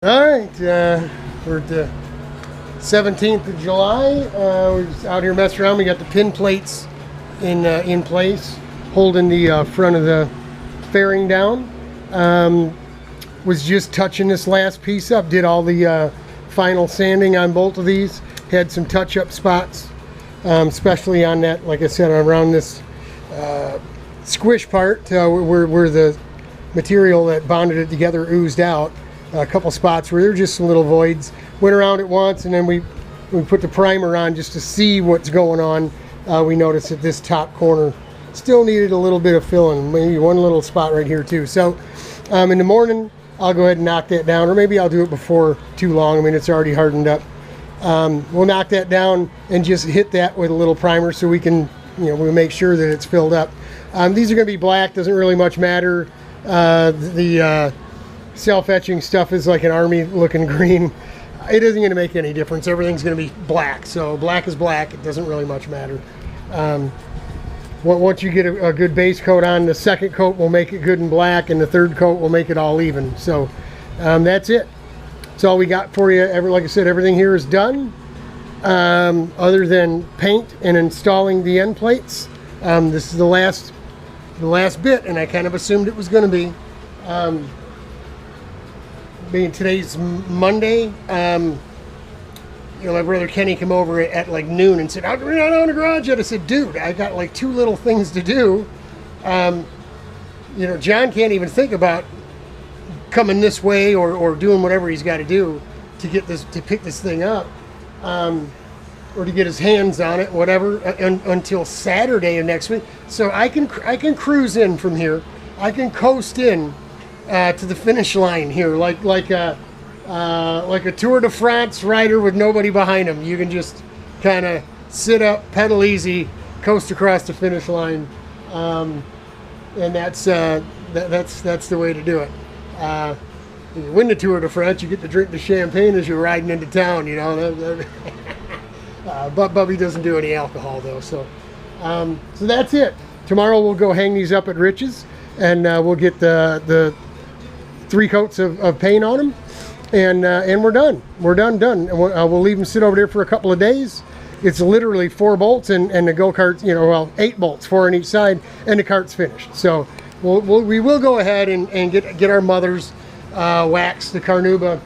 All right, we're at the 17th of July. We're just out here messing around. We got the pin plates in place, holding the front of the fairing down. Was just touching this last piece up. Did all the final sanding on both of these. Had some touch-up spots, especially on that, like I said, around this squish part where the material that bonded it together oozed out. A couple spots where there were just some little voids. Went around it once, and then we put the primer on just to see what's going on. We noticed that this top corner still needed a little bit of filling, maybe one little spot right here too. So in the morning, I'll go ahead and knock that down, or maybe I'll do it before too long. I mean, it's already hardened up. We'll knock that down and just hit that with a little primer so we can, we'll make sure that it's filled up. These are going to be black, doesn't really much matter. The self-etching stuff is like an army looking green. It isn't going to make any difference. Everything's going to be black, so black is black. It doesn't really much matter. Once you get a good base coat on, the second coat will make it good and black, and the third coat will make it all even. So that's it. That's all we got for you. Like I said, everything here is done, other than paint and installing the end plates. This is the last bit, and I kind of assumed it was going to be. Being today's Monday, my brother Kenny came over at like noon and said, "We're not on the garage yet." I said, "Dude, I got like two little things to do." John can't even think about coming this way or doing whatever he's got to do to get this, to pick this thing up, or to get his hands on it, whatever, until Saturday of next week. So I can cruise in from here. I can coast in to the finish line here, like a Tour de France rider with nobody behind him. You can just kind of sit up, pedal easy, coast across the finish line, and that's the way to do it. You win the Tour de France, you get to drink the champagne as you're riding into town. But Bubby doesn't do any alcohol though, so that's it. Tomorrow we'll go hang these up at Rich's, and we'll get the 3 coats of paint on them, and we're done. We're done. And we'll leave them sit over there for a couple of days. It's literally 4 bolts and the go-kart's, 8 bolts, 4 on each side, and the cart's finished. So we will go ahead and get our mother's wax, the Carnauba,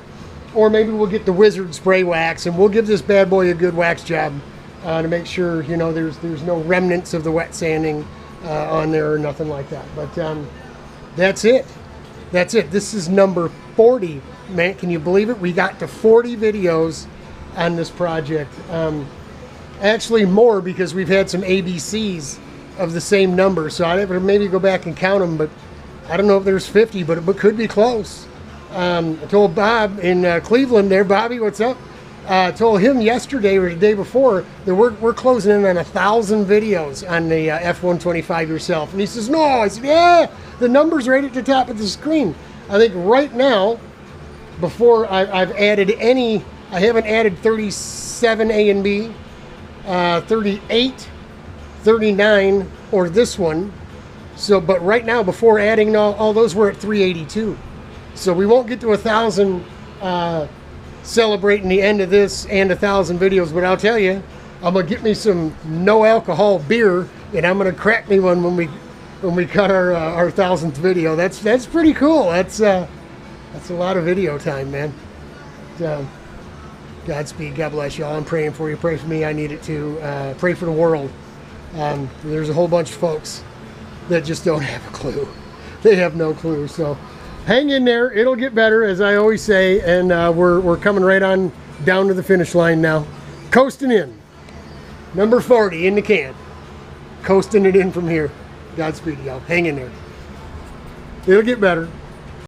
or maybe we'll get the Wizard spray wax, and we'll give this bad boy a good wax job to make sure there's no remnants of the wet sanding on there or nothing like that. But that's it. That's it. This is number 40, man. Can you believe it? We got to 40 videos on this project. Actually more, because we've had some ABCs of the same number. So I'd have to maybe go back and count them, but I don't know if there's 50, but it could be close. I told Bob in Cleveland there, "Bobby, what's up?" I told him yesterday or the day before that we're closing in on 1,000 videos on the F-125 yourself. And he says, "No." I said, "Yeah, the number's right at the top of the screen." I think right now, before I've added any, I haven't added 37 A and B, 38, 39, or this one. So, but right now, before adding all those, we're at 382. So we won't get to 1,000 celebrating the end of this and 1,000 videos, but I'll tell you, I'm gonna get me some no alcohol beer, and I'm gonna crack me one when we cut our 1,000th video. That's pretty cool. That's a lot of video time, man. Godspeed. God bless y'all. I'm praying for you. Pray for me. I need it too. Pray for the world. There's a whole bunch of folks that just don't have a clue. They have no clue. So hang in there. It'll get better, as I always say. And we're coming right on down to the finish line now. Coasting in. Number 40 in the can. Coasting it in from here. Godspeed, y'all. Hang in there. It'll get better.